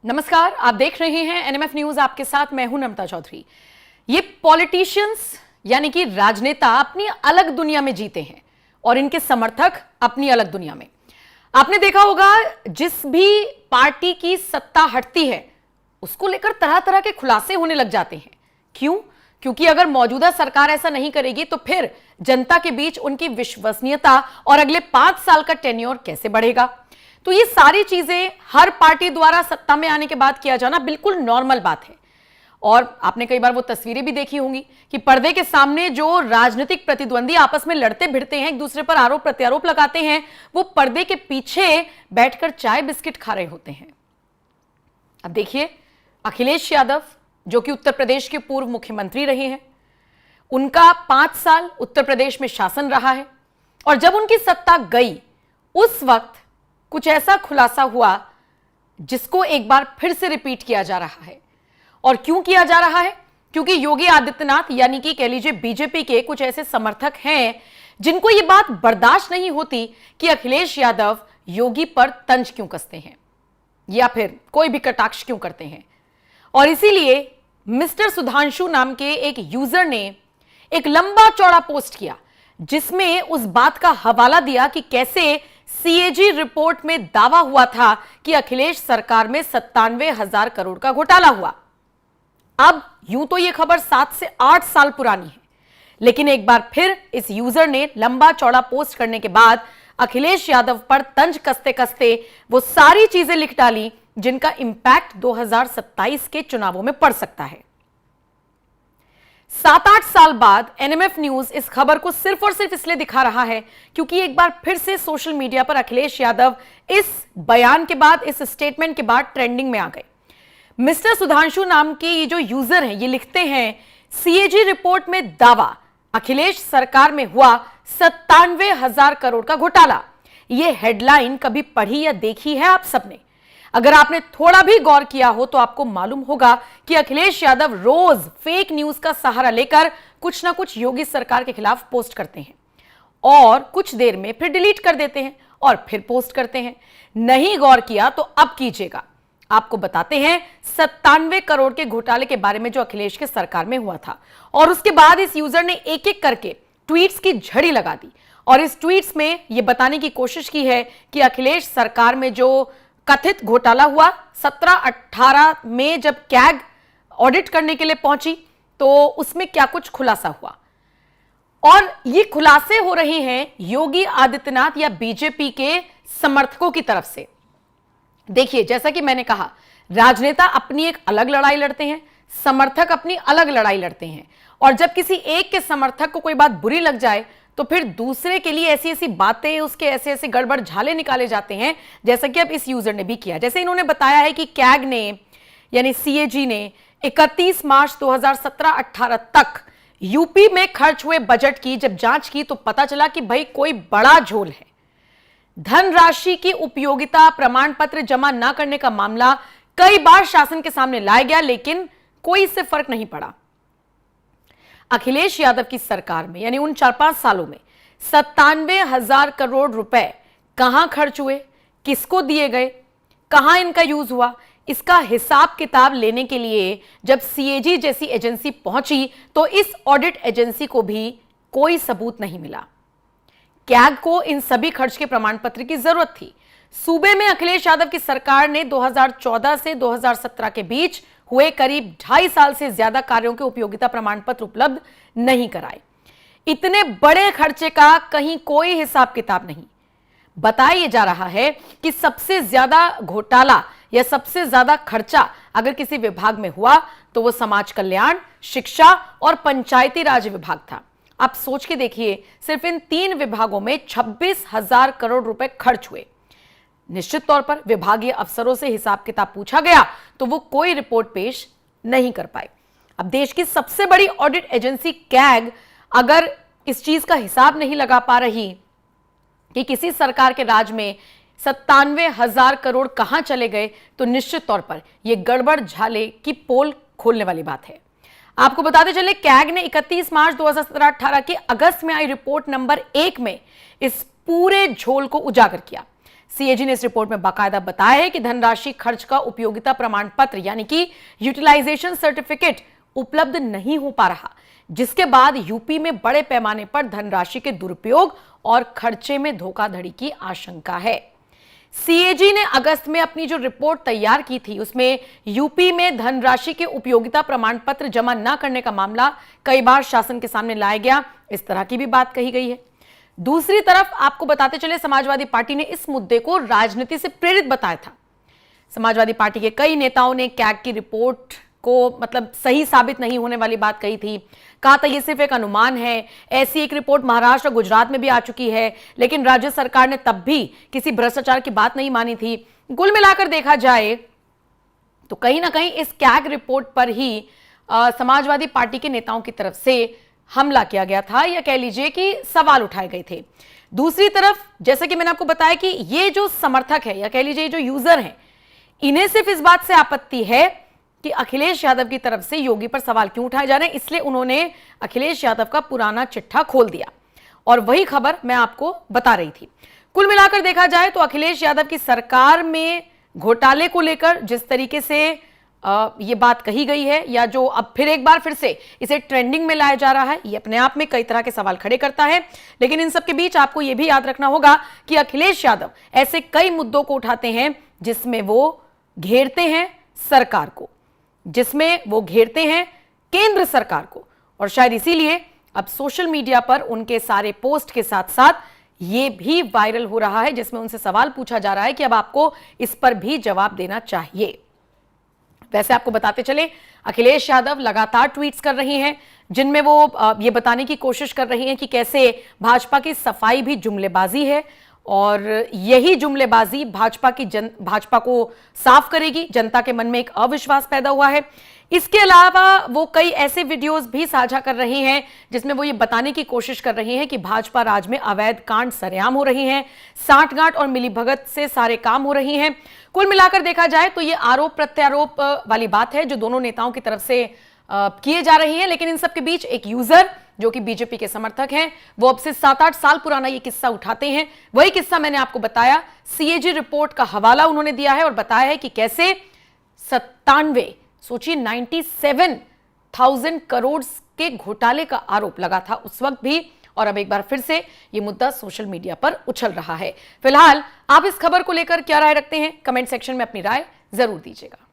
नमस्कार, आप देख रहे हैं एनएमएफ न्यूज। आपके साथ मैं हूं नम्रता चौधरी। ये पॉलिटिशियंस यानी कि राजनेता अपनी अलग दुनिया में जीते हैं और इनके समर्थक अपनी अलग दुनिया में। आपने देखा होगा, जिस भी पार्टी की सत्ता हटती है उसको लेकर तरह तरह के खुलासे होने लग जाते हैं। क्यों? क्योंकि अगर मौजूदा सरकार ऐसा नहीं करेगी तो फिर जनता के बीच उनकी विश्वसनीयता और अगले 5 साल का टेन्योर कैसे बढ़ेगा। तो ये सारी चीजें हर पार्टी द्वारा सत्ता में आने के बाद किया जाना बिल्कुल नॉर्मल बात है। और आपने कई बार वो तस्वीरें भी देखी होंगी कि पर्दे के सामने जो राजनीतिक प्रतिद्वंदी आपस में लड़ते भिड़ते हैं, एक दूसरे पर आरोप प्रत्यारोप लगाते हैं, वो पर्दे के पीछे बैठकर चाय बिस्किट खा रहे होते हैं। अब देखिए, अखिलेश यादव जो कि उत्तर प्रदेश के पूर्व मुख्यमंत्री रहे हैं, उनका 5 साल उत्तर प्रदेश में शासन रहा है और जब उनकी सत्ता गई उस वक्त कुछ ऐसा खुलासा हुआ जिसको एक बार फिर से रिपीट किया जा रहा है। और क्यों किया जा रहा है? क्योंकि योगी आदित्यनाथ यानी कि कह लीजिए बीजेपी के कुछ ऐसे समर्थक हैं जिनको यह बात बर्दाश्त नहीं होती कि अखिलेश यादव योगी पर तंज क्यों कसते हैं या फिर कोई भी कटाक्ष क्यों करते हैं। और इसीलिए मिस्टर सुधांशु नाम के एक यूजर ने एक लंबा चौड़ा पोस्ट किया जिसमें उस बात का हवाला दिया कि कैसे सीएजी रिपोर्ट में दावा हुआ था कि अखिलेश सरकार में 97,000 करोड़ का घोटाला हुआ। अब यूं तो यह खबर 7 से 8 साल पुरानी है, लेकिन एक बार फिर इस यूजर ने लंबा चौड़ा पोस्ट करने के बाद अखिलेश यादव पर तंज कसते कसते वो सारी चीजें लिख डाली जिनका इंपैक्ट 2027 के चुनावों में पड़ सकता है। 7-8 साल बाद एनएमएफ न्यूज इस खबर को सिर्फ और सिर्फ इसलिए दिखा रहा है क्योंकि एक बार फिर से सोशल मीडिया पर अखिलेश यादव इस बयान के बाद, इस स्टेटमेंट के बाद ट्रेंडिंग में आ गए। मिस्टर सुधांशु नाम के ये जो यूजर हैं, ये लिखते हैं, सीएजी रिपोर्ट में दावा अखिलेश सरकार में हुआ 97,000 करोड़ का घोटाला। ये हेडलाइन कभी पढ़ी या देखी है आप सबने? अगर आपने थोड़ा भी गौर किया हो तो आपको मालूम होगा कि अखिलेश यादव रोज फेक न्यूज का सहारा लेकर कुछ ना कुछ योगी सरकार के खिलाफ पोस्ट करते हैं और कुछ देर में फिर डिलीट कर देते हैं और फिर पोस्ट करते हैं। नहीं गौर किया तो अब कीजिएगा। आपको बताते हैं 97 करोड़ के घोटाले के बारे में जो अखिलेश के सरकार में हुआ था। और उसके बाद इस यूजर ने एक एक करके ट्वीट्स की झड़ी लगा दी और इस ट्वीट्स में यह बताने की कोशिश की है कि अखिलेश सरकार में जो कथित घोटाला हुआ, 17-18 में जब कैग ऑडिट करने के लिए पहुंची तो उसमें क्या कुछ खुलासा हुआ। और ये खुलासे हो रहे हैं योगी आदित्यनाथ या बीजेपी के समर्थकों की तरफ से। देखिए, जैसा कि मैंने कहा, राजनेता अपनी एक अलग लड़ाई लड़ते हैं, समर्थक अपनी अलग लड़ाई लड़ते हैं। और जब किसी एक के समर्थक को कोई बात बुरी लग जाए तो फिर दूसरे के लिए ऐसी ऐसी बातें, उसके ऐसे ऐसे गड़बड़ झाले निकाले जाते हैं, जैसा कि अब इस यूजर ने भी किया। जैसे इन्होंने बताया है कि कैग ने यानी सीएजी ने 31 मार्च 2017-18 तक यूपी में खर्च हुए बजट की जब जांच की तो पता चला कि भाई कोई बड़ा झोल है। धनराशि की उपयोगिता प्रमाण पत्र जमा न करने का मामला कई बार शासन के सामने लाया गया, लेकिन कोई इससे फर्क नहीं पड़ा। अखिलेश यादव की सरकार में यानी उन 4-5 सालों में 97,000 करोड़ रुपए कहां खर्च हुए, किसको दिए गए, कहां इनका यूज हुआ, इसका हिसाब किताब लेने के लिए जब सीएजी जैसी एजेंसी पहुंची तो इस ऑडिट एजेंसी को भी कोई सबूत नहीं मिला। कैग को इन सभी खर्च के प्रमाण पत्र की जरूरत थी। सूबे में अखिलेश यादव की सरकार ने 2014 से 2017 के बीच हुए करीब 2.5 साल से ज्यादा कार्यों के उपयोगिता प्रमाण पत्र उपलब्ध नहीं कराए। इतने बड़े खर्चे का कहीं कोई हिसाब किताब नहीं। बताया जा रहा है कि सबसे ज्यादा घोटाला या सबसे ज्यादा खर्चा अगर किसी विभाग में हुआ तो वो समाज कल्याण, शिक्षा और पंचायती राज विभाग था। आप सोच के देखिए, सिर्फ इन 3 विभागों में 26,000 करोड़ रुपए खर्च हुए। निश्चित तौर पर विभागीय अफसरों से हिसाब किताब पूछा गया तो वो कोई रिपोर्ट पेश नहीं कर पाए। अब देश की सबसे बड़ी ऑडिट एजेंसी कैग अगर इस चीज का हिसाब नहीं लगा पा रही कि किसी सरकार के राज में 97,000 करोड़ कहां चले गए, तो निश्चित तौर पर यह गड़बड़ झाले की पोल खोलने वाली बात है। आपको बताते चले, कैग ने 31 मार्च 2017-18 के अगस्त में आई रिपोर्ट नंबर 1 में इस पूरे झोल को उजागर किया, सीएजी ने इस रिपोर्ट में बाकायदा बताया है कि धनराशि खर्च का उपयोगिता प्रमाण पत्र यानी कि यूटिलाइजेशन सर्टिफिकेट उपलब्ध नहीं हो पा रहा, जिसके बाद यूपी में बड़े पैमाने पर धनराशि के दुरुपयोग और खर्चे में धोखाधड़ी की आशंका है। सीएजी ने अगस्त में अपनी जो रिपोर्ट तैयार की थी उसमें यूपी में धनराशि के उपयोगिता प्रमाण पत्र जमा न करने का मामला कई बार शासन के सामने लाया गया, इस तरह की भी बात कही गई है। दूसरी तरफ आपको बताते चले, समाजवादी पार्टी ने इस मुद्दे को राजनीति से प्रेरित बताया था। समाजवादी पार्टी के कई नेताओं ने कैग की रिपोर्ट को सही साबित नहीं होने वाली बात कही थी, कहा था यह सिर्फ एक अनुमान है। ऐसी एक रिपोर्ट महाराष्ट्र और गुजरात में भी आ चुकी है, लेकिन राज्य सरकार ने तब भी किसी भ्रष्टाचार की बात नहीं मानी थी। कुल मिलाकर देखा जाए तो कहीं ना कहीं इस कैग रिपोर्ट पर ही समाजवादी पार्टी के नेताओं की तरफ से हमला किया गया था, या कह लीजिए कि सवाल उठाए गए थे। दूसरी तरफ जैसे कि मैंने आपको बताया कि ये जो समर्थक है या कह लीजिए जो यूजर हैं, इन्हें सिर्फ इस बात से आपत्ति है कि अखिलेश यादव की तरफ से योगी पर सवाल क्यों उठाए जा रहे हैं, इसलिए उन्होंने अखिलेश यादव का पुराना चिट्ठा खोल दिया और वही खबर मैं आपको बता रही थी। कुल मिलाकर देखा जाए तो अखिलेश यादव की सरकार में घोटाले को लेकर जिस तरीके से ये बात कही गई है, या जो अब फिर से इसे ट्रेंडिंग में लाया जा रहा है, ये अपने आप में कई तरह के सवाल खड़े करता है। लेकिन इन सब के बीच आपको यह भी याद रखना होगा कि अखिलेश यादव ऐसे कई मुद्दों को उठाते हैं जिसमें वो घेरते हैं सरकार को, जिसमें वो घेरते हैं केंद्र सरकार को, और शायद इसीलिए अब सोशल मीडिया पर उनके सारे पोस्ट के साथ साथ ये भी वायरल हो रहा है, जिसमें उनसे सवाल पूछा जा रहा है कि अब आपको इस पर भी जवाब देना चाहिए। वैसे आपको बताते चले, अखिलेश यादव लगातार ट्वीट्स कर रही हैं जिनमें वो ये बताने की कोशिश कर रही हैं कि कैसे भाजपा की सफाई भी जुमलेबाजी है, और यही जुमलेबाजी भाजपा को साफ करेगी। जनता के मन में एक अविश्वास पैदा हुआ है। इसके अलावा वो कई ऐसे वीडियोस भी साझा कर रही हैं जिसमें वो ये बताने की कोशिश कर रही हैं कि भाजपा राज में अवैध कांड सरेआम हो रही हैं, साठगांठ और मिलीभगत से सारे काम हो रही हैं। कुल मिलाकर देखा जाए तो ये आरोप प्रत्यारोप वाली बात है जो दोनों नेताओं की तरफ से किए जा रही है। लेकिन इन सब के बीच एक यूजर जो कि बीजेपी के समर्थक हैं, वो अब से 7-8 साल पुराना ये किस्सा उठाते हैं। वही किस्सा मैंने आपको बताया, सीएजी रिपोर्ट का हवाला उन्होंने दिया है और बताया है कि कैसे 97,000 करोड़ के घोटाले का आरोप लगा था उस वक्त भी, और अब एक बार फिर से ये मुद्दा सोशल मीडिया पर उछल रहा है। फिलहाल आप इस खबर को लेकर क्या राय रखते हैं, कमेंट सेक्शन में अपनी राय जरूर दीजिएगा।